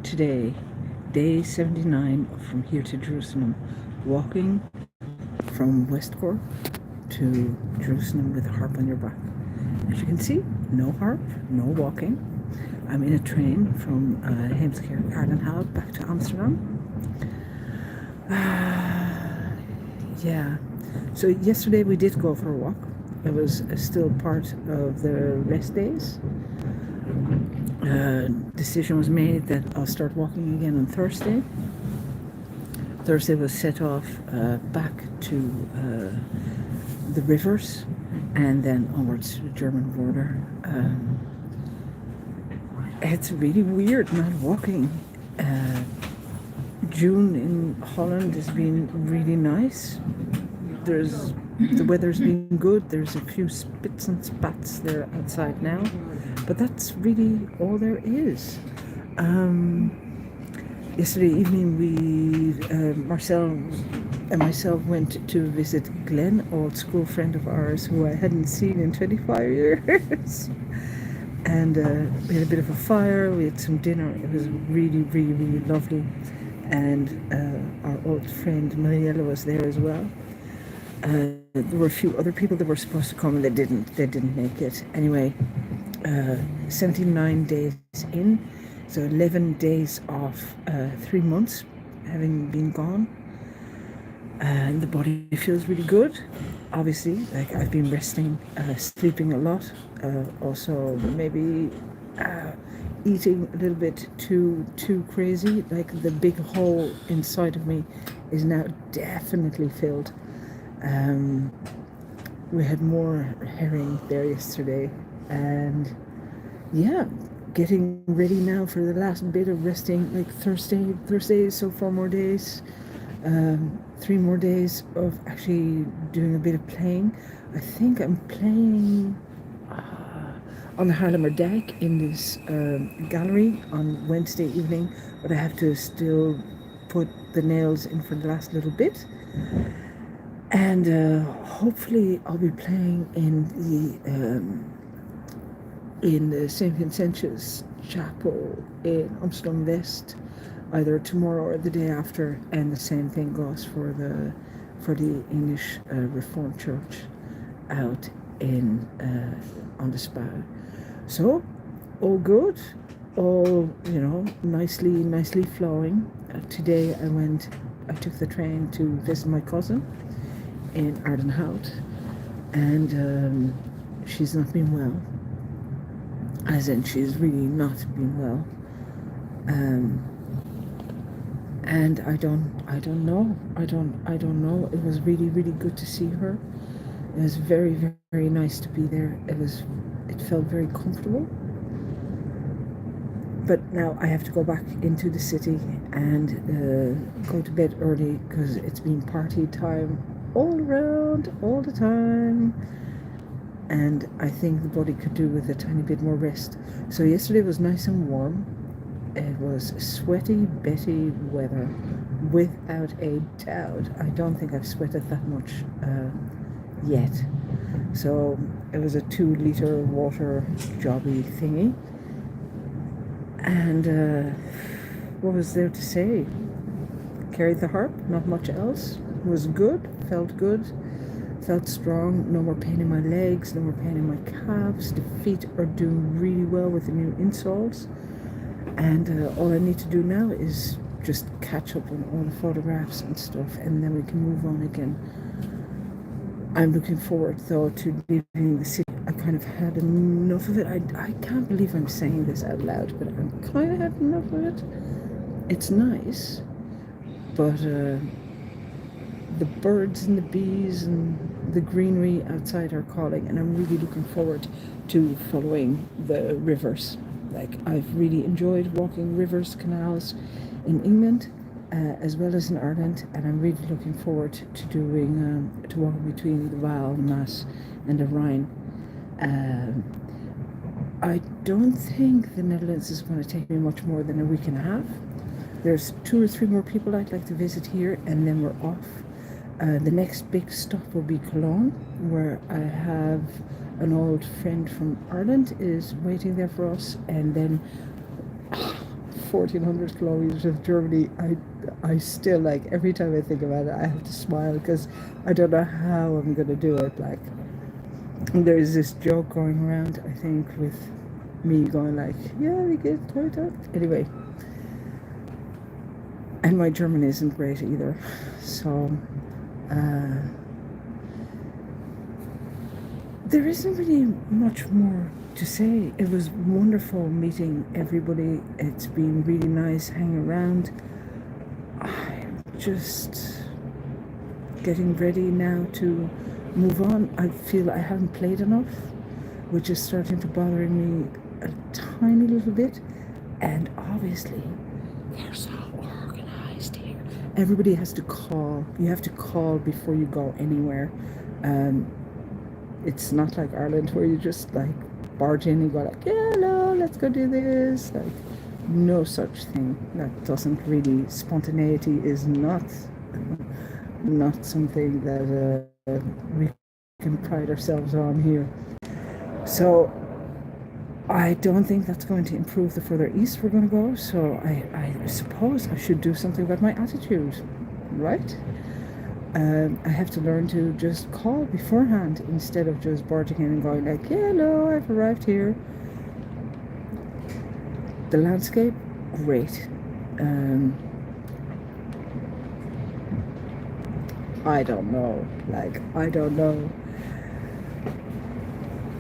today, day 79 from here to Jerusalem, walking from West Cork to Jerusalem with a harp on your back. As you can see, no harp, no walking. I'm in a train from Aerdenhout back to Amsterdam. Yeah, so yesterday we did go for a walk. It was still part of the rest days. Decision was made that I'll start walking again on Thursday. Thursday was set off back to the rivers and then onwards to the German border. It's really weird not walking. June in Holland has been really nice. The weather's been good. There's a few spits and spats there outside now, but that's really all there is. Yesterday evening, Marcel and myself went to visit Glenn, old school friend of ours who I hadn't seen in 25 years. And we had a bit of a fire, we had some dinner. It was really, really, really lovely. And our old friend Mariella was there as well. There were a few other people that were supposed to come and they didn't make it. Anyway, 79 days in, so 11 days off, 3 months having been gone. And the body feels really good. Obviously, like I've been resting, sleeping a lot, also maybe eating a little bit too crazy. Like the big hole inside of me is now definitely filled. We had more herring there yesterday, and yeah, getting ready now for the last bit of resting. Like Thursday, so 4 more days. 3 more days of actually doing a bit of playing. I think I'm playing on the Haarlemmer Dijk in this gallery on Wednesday evening, but I have to still put the nails in for the last little bit. And hopefully I'll be playing in the St. Vincentius Chapel in Amsterdam West, either tomorrow or the day after, and the same thing goes for the English Reformed Church out in on the Spa. So all good, all nicely flowing. Today I took the train to visit my cousin in Aerdenhout, and she's not been well. As in, she's really not been well. And I don't know. It was really, really good to see her. It was very, very, very nice to be there. It felt very comfortable. But now I have to go back into the city and go to bed early because it's been party time all around, all the time. And I think the body could do with a tiny bit more rest. So yesterday was nice and warm. It was sweaty Betty weather, without a doubt. I don't think I've sweated that much yet. So it was a 2-liter water jobby thingy. And what was there to say? Carried the harp, not much else. It was good, felt strong. No more pain in my legs, no more pain in my calves. The feet are doing really well with the new insoles. And all I need to do now is just catch up on all the photographs and stuff, and then we can move on again. I'm looking forward, though, to leaving the city. I kind of had enough of it. I can't believe I'm saying this out loud, but I'm kind of had enough of it. It's nice, but the birds and the bees and the greenery outside are calling, and I'm really looking forward to following the rivers. Like, I've really enjoyed walking rivers, canals in England, as well as in Ireland, and I'm really looking forward to doing to walking between the Waal, the Maas, and the Rhine. I don't think the Netherlands is going to take me much more than a week and a half. There's 2 or 3 more people I'd like to visit here, and then we're off. The next big stop will be Cologne, where I have an old friend from Ireland is waiting there for us, and then 1,400 kilometers of Germany. I still, like, every time I think about it, I have to smile because I don't know how I'm going to do it. Like, there's this joke going around, I think, with me going like, yeah, we get toilet. Anyway, and my German isn't great either. So, there isn't really much more to say. It was wonderful meeting everybody. It's been really nice hanging around. I'm just getting ready now to move on. I feel I haven't played enough, which is starting to bother me a tiny little bit. And obviously, they're so organized here. Everybody has to call. You have to call before you go anywhere. It's not like Ireland where you just like barge in and go like, yeah, hello, let's go do this. Like, no such thing. That doesn't really, spontaneity is not something that we can pride ourselves on here. So I don't think that's going to improve the further east we're going to go. So I suppose I should do something about my attitude, right? I have to learn to just call beforehand instead of just barging in and going like, yeah, hello, I've arrived here. The landscape, great. I don't know. Like, I don't know.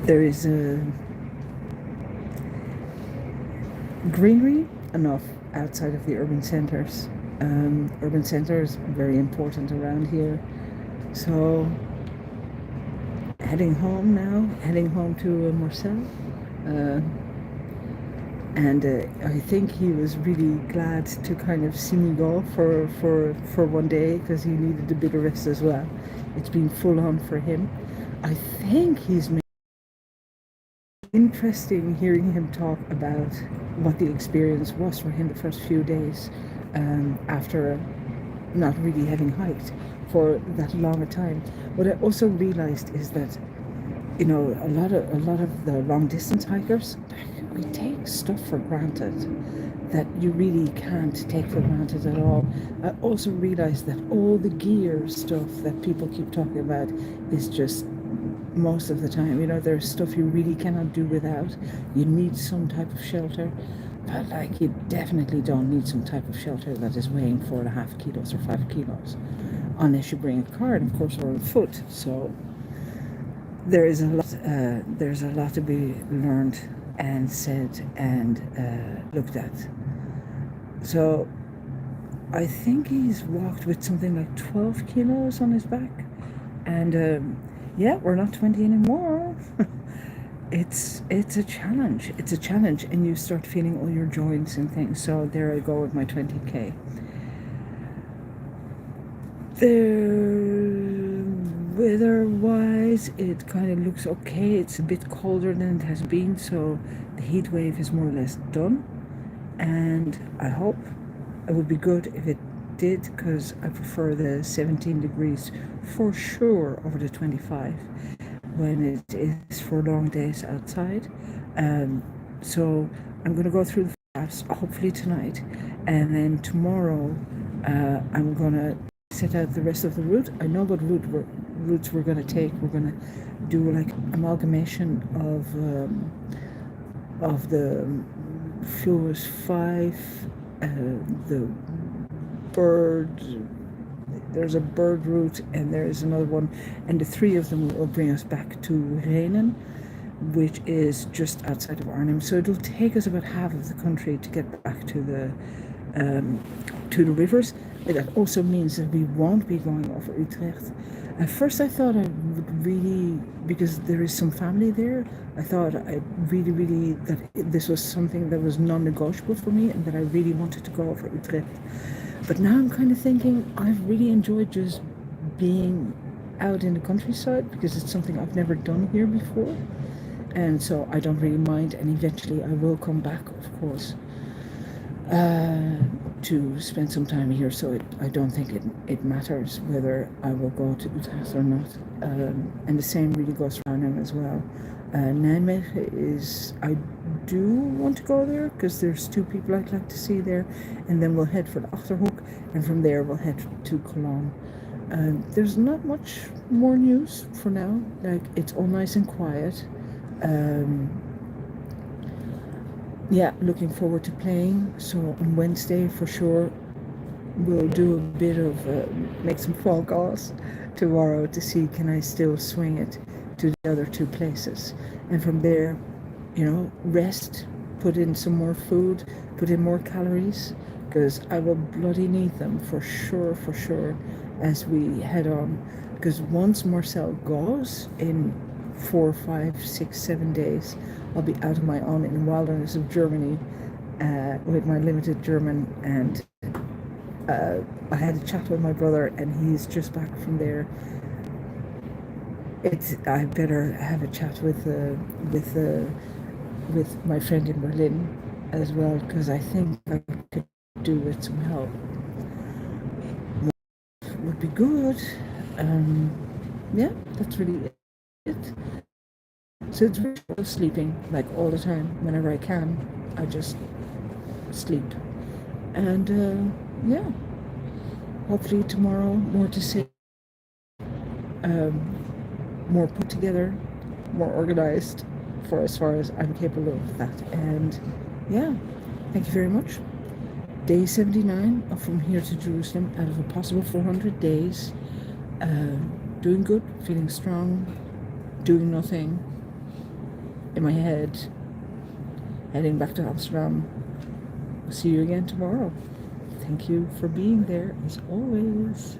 There is a greenery enough outside of the urban centres. Urban centres very important around here. So heading home now, heading home to Marcel. And I think he was really glad to kind of see me go for one day because he needed a bit of rest as well. It's been full on for him. I think he's made interesting hearing him talk about what the experience was for him the first few days after not really having hiked for that long a time. What I also realized is that, you know, a lot of the long distance hikers, we take stuff for granted that you really can't take for granted at all. I also realized that all the gear stuff that people keep talking about is just, most of the time, you know, there's stuff you really cannot do without. You need some type of shelter, but like, you definitely don't need some type of shelter that is weighing 4.5 kilos or 5 kilos, unless you bring a car, and of course, or on foot. So there's a lot to be learned and said and looked at. So I think he's walked with something like 12 kilos on his back, and yeah, we're not 20 anymore. It's a challenge. It's a challenge, and you start feeling all your joints and things. So there I go with my 20k. The weather-wise, it kind of looks okay. It's a bit colder than it has been, so the heat wave is more or less done. And I hope it would be good if it did, because I prefer the 17 degrees for sure over the 25 when it is for long days outside. So I'm going to go through the fast, hopefully tonight, and then tomorrow I'm going to set out the rest of the route. I know what routes we're going to take. We're going to do like amalgamation of the Fluis 5, the bird, there's a bird route, and there is another one, and the three of them will bring us back to Renen, which is just outside of Arnhem. So it'll take us about half of the country to get back to the rivers. That also means that we won't be going over Utrecht. At first I thought I would really, because there is some family there, I thought I really that this was something that was non-negotiable for me and that I really wanted to go over Utrecht. But now I'm kind of thinking I've really enjoyed just being out in the countryside, because it's something I've never done here before. And so I don't really mind, and eventually I will come back, of course, to spend some time here. So I don't think it matters whether I will go to Utrecht or not. And the same really goes for Arnhem as well. Nijmegen is, I do want to go there, because there's 2 people I'd like to see there, and then we'll head for the Achterhoek, and from there we'll head to Cologne. There's not much more news for now. Like, it's all nice and quiet. Yeah, looking forward to playing. So on Wednesday for sure we'll do a bit of make some phone calls tomorrow to see can I still swing it to the other 2 places, and from there, rest, put in some more food, put in more calories, because I will bloody need them for sure as we head on, because once Marcel goes in 4, 5, 6, 7 days, I'll be out of my own in the wilderness of Germany with my limited German, and I had a chat with my brother, and he's just back from there. I better have a chat with my friend in Berlin as well, because I think I could do with some help. Would be good. Yeah, that's really it. So it's really sleeping, like, all the time. Whenever I can, I just sleep. And yeah, hopefully tomorrow more to say, more put together, more organized, for as far as I'm capable of that. And yeah, thank you very much. Day 79 from here to Jerusalem out of a possible 400 days. Doing good, feeling strong, doing nothing in my head, heading back to Amsterdam. See you again tomorrow. Thank you for being there as always.